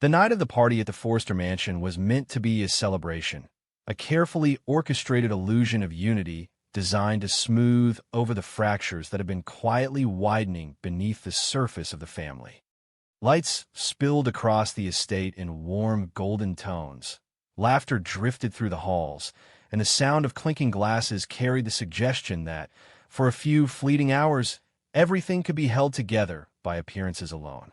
The night of the party at the Forrester Mansion was meant to be a celebration, a carefully orchestrated illusion of unity designed to smooth over the fractures that had been quietly widening beneath the surface of the family. Lights spilled across the estate in warm golden tones. Laughter drifted through the halls, and the sound of clinking glasses carried the suggestion that, for a few fleeting hours, everything could be held together by appearances alone.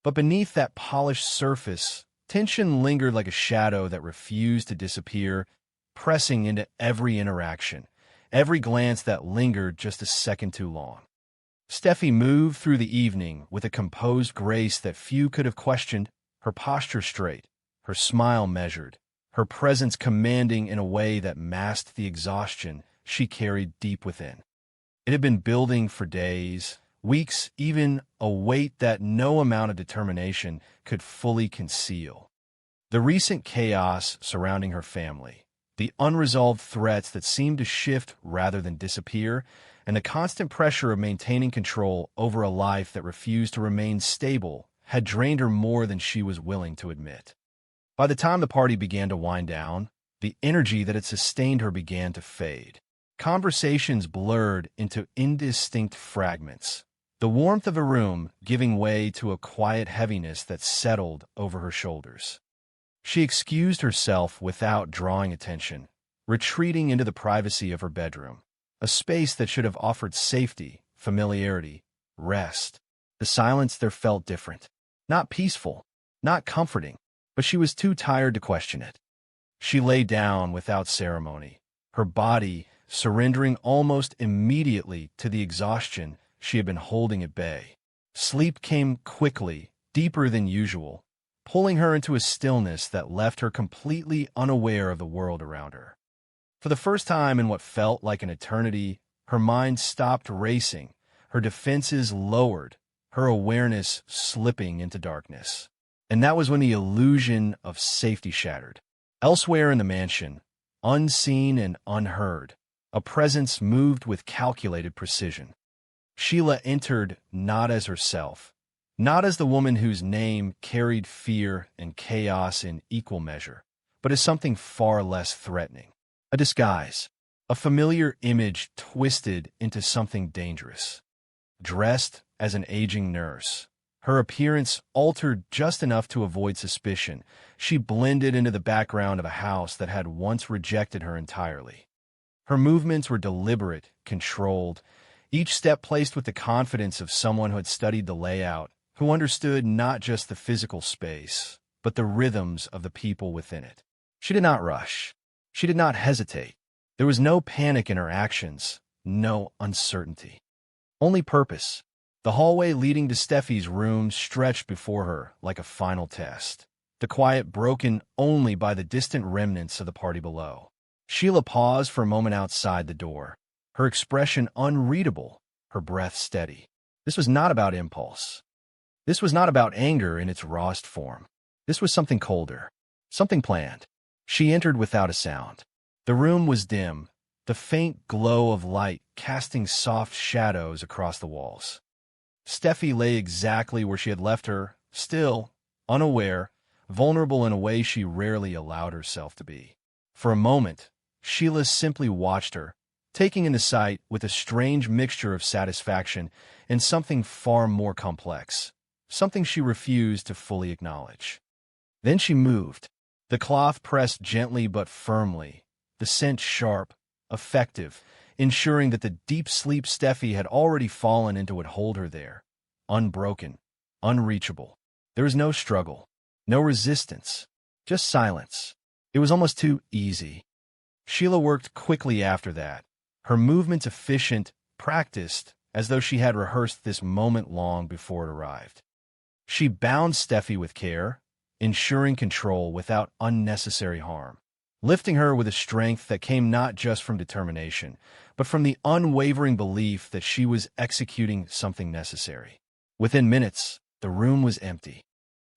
But beneath that polished surface, tension lingered like a shadow that refused to disappear, pressing into every interaction, every glance that lingered just a second too long. Steffy moved through the evening with a composed grace that few could have questioned, her posture straight, her smile measured, her presence commanding in a way that masked the exhaustion she carried deep within. It had been building for days, weeks, even a weight that no amount of determination could fully conceal. The recent chaos surrounding her family, the unresolved threats that seemed to shift rather than disappear, and the constant pressure of maintaining control over a life that refused to remain stable had drained her more than she was willing to admit. By the time the party began to wind down, the energy that had sustained her began to fade. Conversations blurred into indistinct fragments, the warmth of a room giving way to a quiet heaviness that settled over her shoulders. She excused herself without drawing attention, retreating into the privacy of her bedroom, a space that should have offered safety, familiarity, rest. The silence there felt different, not peaceful, not comforting, but she was too tired to question it. She lay down without ceremony, her body surrendering almost immediately to the exhaustion she had been holding at bay. Sleep came quickly, deeper than usual, pulling her into a stillness that left her completely unaware of the world around her. For the first time in what felt like an eternity, her mind stopped racing, her defenses lowered, her awareness slipping into darkness. And that was when the illusion of safety shattered. Elsewhere in the mansion, unseen and unheard, a presence moved with calculated precision. Sheila entered not as herself, not as the woman whose name carried fear and chaos in equal measure, but as something far less threatening. A disguise, a familiar image twisted into something dangerous. Dressed as an aging nurse, her appearance altered just enough to avoid suspicion, she blended into the background of a house that had once rejected her entirely. Her movements were deliberate, controlled, each step placed with the confidence of someone who had studied the layout, who understood not just the physical space, but the rhythms of the people within it. She did not rush. She did not hesitate. There was no panic in her actions, no uncertainty. Only purpose. The hallway leading to Steffy's room stretched before her like a final test, the quiet broken only by the distant remnants of the party below. Sheila paused for a moment outside the door, her expression unreadable, her breath steady. This was not about impulse. This was not about anger in its rawest form. This was something colder, something planned. She entered without a sound. The room was dim, the faint glow of light casting soft shadows across the walls. Steffy lay exactly where she had left her, still, unaware, vulnerable in a way she rarely allowed herself to be. For a moment, Sheila simply watched her, taking in the sight with a strange mixture of satisfaction and something far more complex, something she refused to fully acknowledge. Then she moved. The cloth pressed gently but firmly, the scent sharp, effective, ensuring that the deep sleep Steffy had already fallen into would hold her there, unbroken, unreachable. There was no struggle, no resistance, just silence. It was almost too easy. Sheila worked quickly after that, her movements efficient, practiced, as though she had rehearsed this moment long before it arrived. She bound Steffy with care, ensuring control without unnecessary harm, lifting her with a strength that came not just from determination, but from the unwavering belief that she was executing something necessary. Within minutes, the room was empty.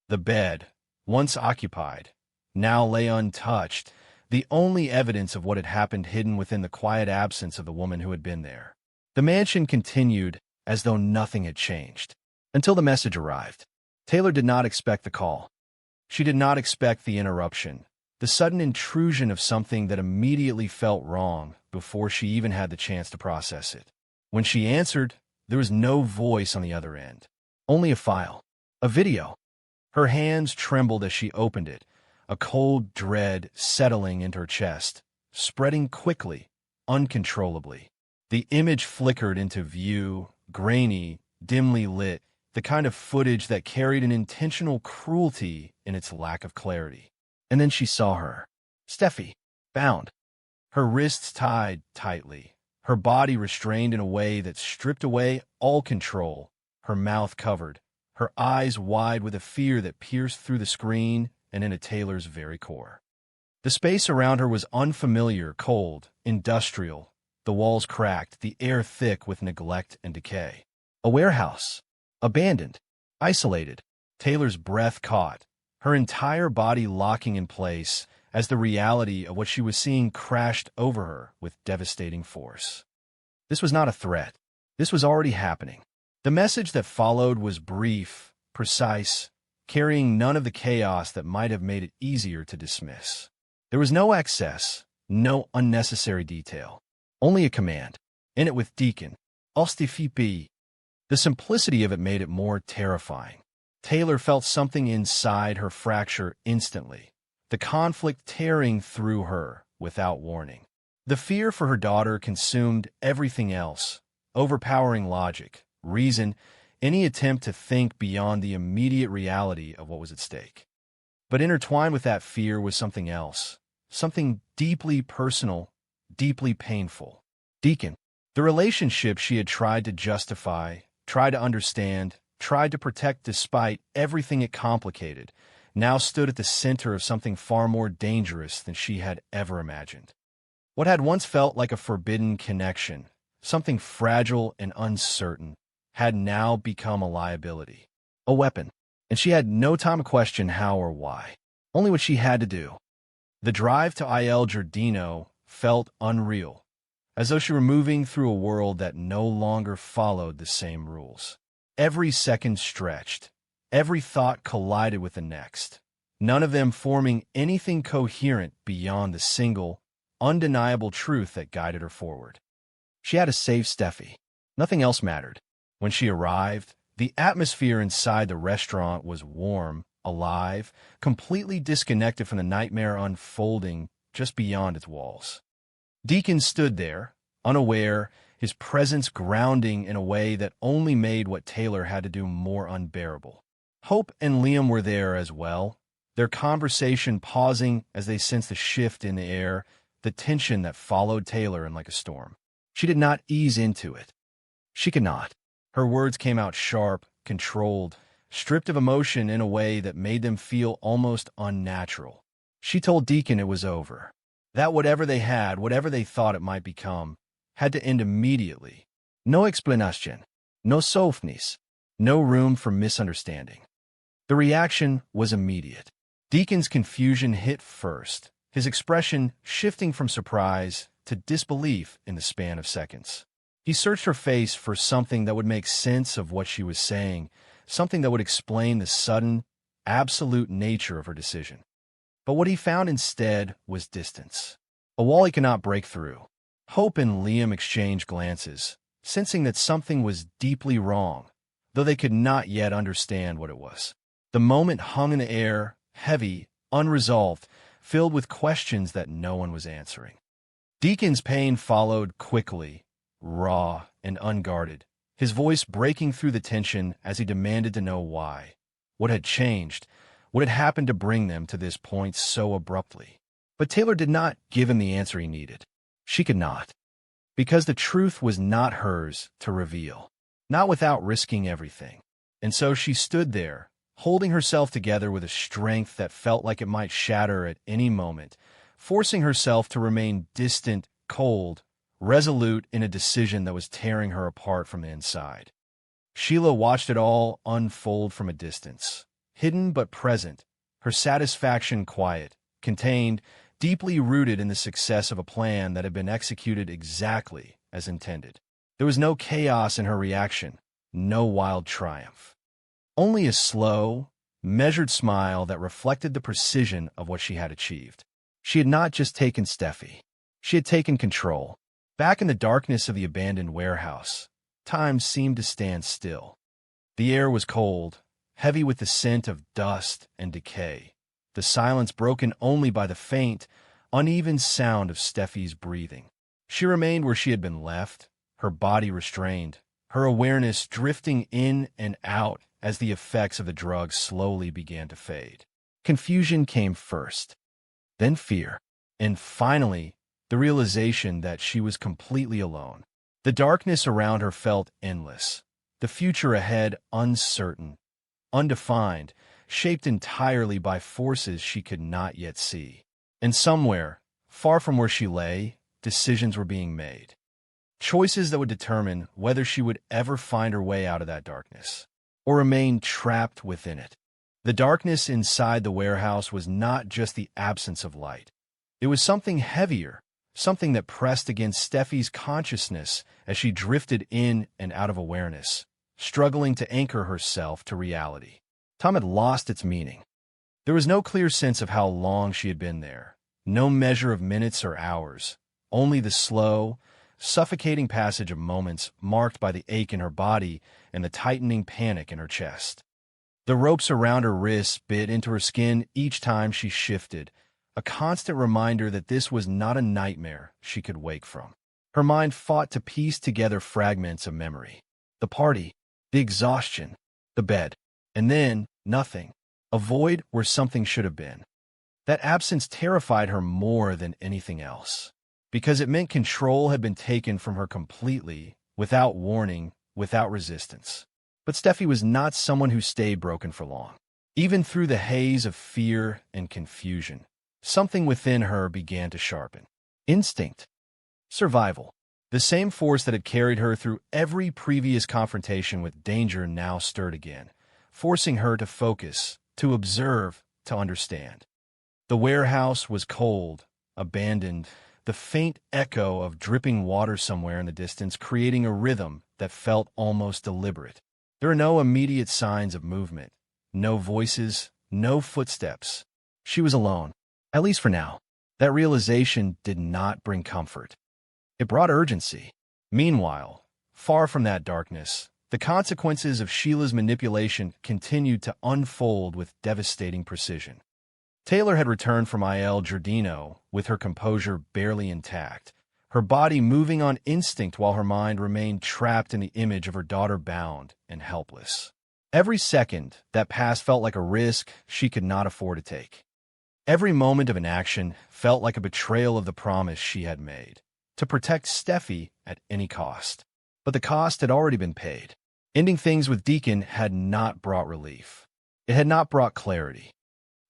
The bed, once occupied, now lay untouched, the only evidence of what had happened hidden within the quiet absence of the woman who had been there. The mansion continued as though nothing had changed, until the message arrived. Taylor did not expect the call. She did not expect the interruption, the sudden intrusion of something that immediately felt wrong before she even had the chance to process it. When she answered, there was no voice on the other end, only a file, a video. Her hands trembled as she opened it, a cold dread settling into her chest, spreading quickly, uncontrollably. The image flickered into view, grainy, dimly lit, the kind of footage that carried an intentional cruelty in its lack of clarity. And then she saw her, Steffy, bound, her wrists tied tightly, her body restrained in a way that stripped away all control, her mouth covered, her eyes wide with a fear that pierced through the screen and into Taylor's very core. The space around her was unfamiliar, cold, industrial, the walls cracked, the air thick with neglect and decay. A warehouse, abandoned, isolated. Taylor's breath caught, her entire body locking in place as the reality of what she was seeing crashed over her with devastating force. This was not a threat. This was already happening. The message that followed was brief, precise, carrying none of the chaos that might have made it easier to dismiss. There was no excess, no unnecessary detail, only a command. In it with Deacon, Steffy. The simplicity of it made it more terrifying. Taylor felt something inside her fracture instantly, the conflict tearing through her without warning. The fear for her daughter consumed everything else, overpowering logic, reason, any attempt to think beyond the immediate reality of what was at stake. But intertwined with that fear was something else, something deeply personal, deeply painful. Deacon, the relationship she had tried to justify, tried to understand, tried to protect despite everything it complicated, now stood at the center of something far more dangerous than she had ever imagined. What had once felt like a forbidden connection, something fragile and uncertain, had now become a liability, a weapon, and she had no time to question how or why, only what she had to do. The drive to Il Giardino felt unreal, as though she were moving through a world that no longer followed the same rules. Every second stretched, every thought collided with the next, none of them forming anything coherent beyond the single, undeniable truth that guided her forward. She had to save Steffy. Nothing else mattered. When she arrived, the atmosphere inside the restaurant was warm, alive, completely disconnected from the nightmare unfolding just beyond its walls. Deacon stood there, unaware, his presence grounding in a way that only made what Taylor had to do more unbearable. Hope and Liam were there as well, their conversation pausing as they sensed the shift in the air, the tension that followed Taylor in like a storm. She did not ease into it. She could not. Her words came out sharp, controlled, stripped of emotion in a way that made them feel almost unnatural. She told Deacon it was over, that whatever they had, whatever they thought it might become, had to end immediately. No explanation, no softness, no room for misunderstanding. The reaction was immediate. Deacon's confusion hit first, his expression shifting from surprise to disbelief in the span of seconds. He searched her face for something that would make sense of what she was saying, something that would explain the sudden, absolute nature of her decision. But what he found instead was distance, a wall he could not break through. Hope and Liam exchanged glances, sensing that something was deeply wrong, though they could not yet understand what it was. The moment hung in the air, heavy, unresolved, filled with questions that no one was answering. Deacon's pain followed quickly, raw and unguarded, his voice breaking through the tension as he demanded to know why. What had changed? What had happened to bring them to this point so abruptly? But Taylor did not give him the answer he needed. She could not, because the truth was not hers to reveal, not without risking everything. And so she stood there, holding herself together with a strength that felt like it might shatter at any moment, forcing herself to remain distant, cold, resolute in a decision that was tearing her apart from the inside. Sheila watched it all unfold from a distance, hidden but present, her satisfaction quiet, contained, deeply rooted in the success of a plan that had been executed exactly as intended. There was no chaos in her reaction, no wild triumph. Only a slow, measured smile that reflected the precision of what she had achieved. She had not just taken Steffy. She had taken control. Back in the darkness of the abandoned warehouse, time seemed to stand still. The air was cold, heavy with the scent of dust and decay, the silence broken only by the faint, uneven sound of Steffy's breathing. She remained where she had been left, her body restrained, her awareness drifting in and out as the effects of the drug slowly began to fade. Confusion came first, then fear, and finally, the realization that she was completely alone. The darkness around her felt endless, the future ahead uncertain, undefined, shaped entirely by forces she could not yet see. And somewhere, far from where she lay, decisions were being made. Choices that would determine whether she would ever find her way out of that darkness, or remain trapped within it. The darkness inside the warehouse was not just the absence of light. It was something heavier, something that pressed against Steffy's consciousness as she drifted in and out of awareness, struggling to anchor herself to reality. Time had lost its meaning. There was no clear sense of how long she had been there, no measure of minutes or hours, only the slow, suffocating passage of moments marked by the ache in her body and the tightening panic in her chest. The ropes around her wrists bit into her skin each time she shifted, a constant reminder that this was not a nightmare she could wake from. Her mind fought to piece together fragments of memory. The party, the exhaustion, the bed, and then nothing. A void where something should have been. That absence terrified her more than anything else, because it meant control had been taken from her completely, without warning, without resistance. But Steffy was not someone who stayed broken for long. Even through the haze of fear and confusion, something within her began to sharpen. Instinct. Survival. The same force that had carried her through every previous confrontation with danger now stirred again, forcing her to focus, to observe, to understand. The warehouse was cold, abandoned, the faint echo of dripping water somewhere in the distance creating a rhythm that felt almost deliberate. There were no immediate signs of movement, no voices, no footsteps. She was alone, at least for now. That realization did not bring comfort. It brought urgency. Meanwhile, far from that darkness, the consequences of Sheila's manipulation continued to unfold with devastating precision. Taylor had returned from Il Giardino with her composure barely intact, her body moving on instinct while her mind remained trapped in the image of her daughter bound and helpless. Every second that passed felt like a risk she could not afford to take. Every moment of inaction felt like a betrayal of the promise she had made, to protect Steffy at any cost. But the cost had already been paid. Ending things with Deacon had not brought relief. It had not brought clarity.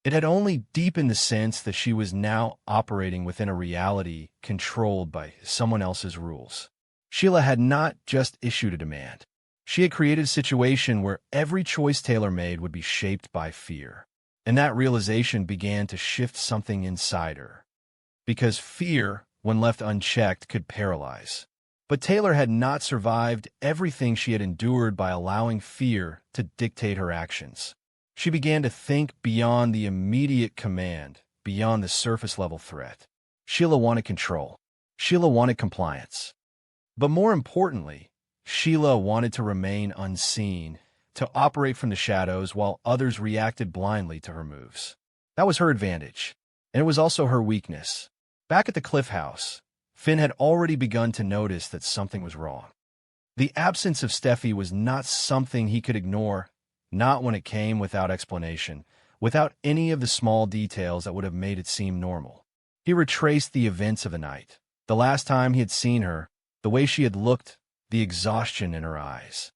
It had only deepened the sense that she was now operating within a reality controlled by someone else's rules. Sheila had not just issued a demand. She had created a situation where every choice Taylor made would be shaped by fear. And that realization began to shift something inside her. Because fear, when left unchecked, could paralyze. But Taylor had not survived everything she had endured by allowing fear to dictate her actions. She began to think beyond the immediate command, beyond the surface-level threat. Sheila wanted control. Sheila wanted compliance. But more importantly, Sheila wanted to remain unseen, to operate from the shadows while others reacted blindly to her moves. That was her advantage, and it was also her weakness. Back at the Cliff House, Finn had already begun to notice that something was wrong. The absence of Steffy was not something he could ignore, not when it came without explanation, without any of the small details that would have made it seem normal. He retraced the events of the night, the last time he had seen her, the way she had looked, the exhaustion in her eyes.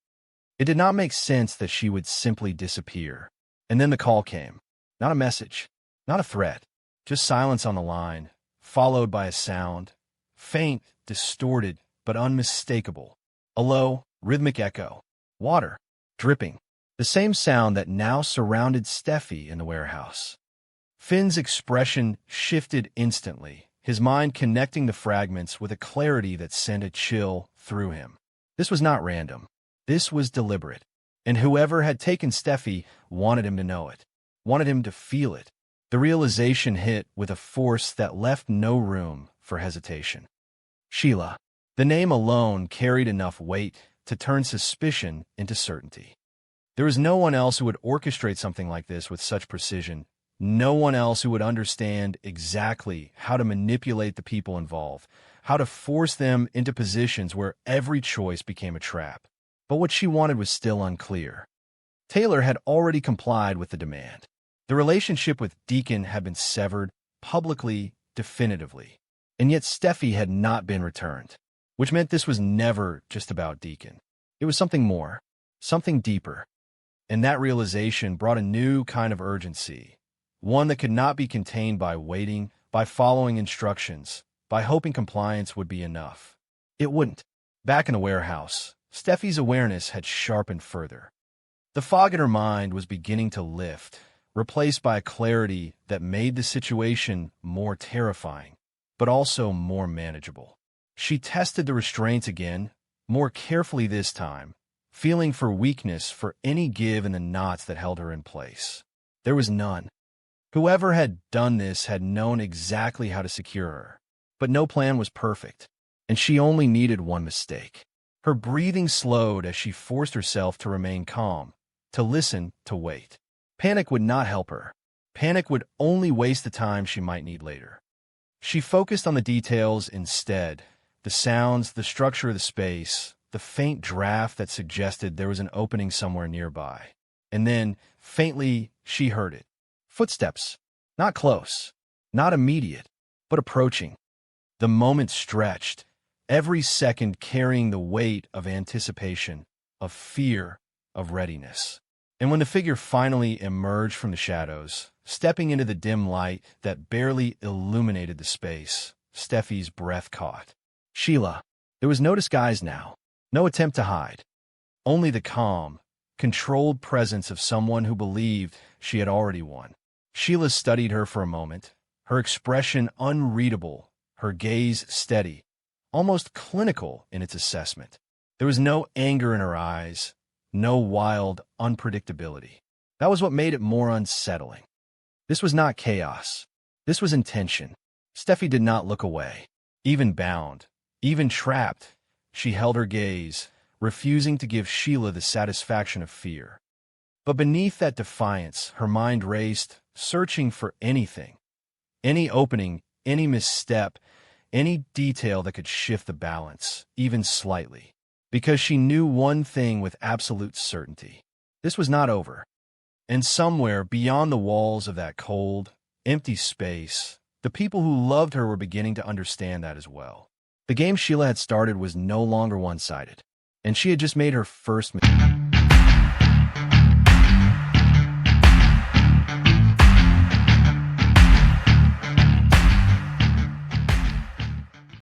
It did not make sense that she would simply disappear. And then the call came. Not a message, not a threat, just silence on the line, followed by a sound, faint, distorted, but unmistakable. A low, rhythmic echo. Water. Dripping. The same sound that now surrounded Steffy in the warehouse. Finn's expression shifted instantly, his mind connecting the fragments with a clarity that sent a chill through him. This was not random. This was deliberate. And whoever had taken Steffy wanted him to know it. wanted him to feel it. The realization hit with a force that left no room for hesitation. Sheila. The name alone carried enough weight to turn suspicion into certainty. There was no one else who would orchestrate something like this with such precision, no one else who would understand exactly how to manipulate the people involved, how to force them into positions where every choice became a trap. But what she wanted was still unclear. Taylor had already complied with the demand. The relationship with Deacon had been severed, publicly, definitively. And yet Steffy had not been returned, which meant this was never just about Deacon. It was something more, something deeper. And that realization brought a new kind of urgency, one that could not be contained by waiting, by following instructions, by hoping compliance would be enough. It wouldn't. Back in the warehouse, Steffy's awareness had sharpened further. The fog in her mind was beginning to lift, replaced by a clarity that made the situation more terrifying, but also more manageable. She tested the restraints again, more carefully this time, feeling for weakness for any give in the knots that held her in place. There was none. Whoever had done this had known exactly how to secure her. But no plan was perfect, and she only needed one mistake. Her breathing slowed as she forced herself to remain calm, to listen, to wait. Panic would not help her. Panic would only waste the time she might need later. She focused on the details instead, the sounds, the structure of the space, the faint draft that suggested there was an opening somewhere nearby. And then, faintly, she heard it. Footsteps. Not close, not immediate, but approaching. The moment stretched, every second carrying the weight of anticipation, of fear, of readiness. And when the figure finally emerged from the shadows, stepping into the dim light that barely illuminated the space, Steffy's breath caught. Sheila. There was no disguise now, no attempt to hide. Only the calm, controlled presence of someone who believed she had already won. Sheila studied her for a moment, her expression unreadable, her gaze steady, almost clinical in its assessment. There was no anger in her eyes, no wild unpredictability. That was what made it more unsettling. This was not chaos. This was intention. Steffy did not look away. Even bound, even trapped, she held her gaze, refusing to give Sheila the satisfaction of fear. But beneath that defiance, her mind raced, searching for anything, any opening, any misstep, any detail that could shift the balance, even slightly. Because she knew one thing with absolute certainty. This was not over. And somewhere beyond the walls of that cold, empty space, the people who loved her were beginning to understand that as well. The game Sheila had started was no longer one-sided, and she had just made her first mistake.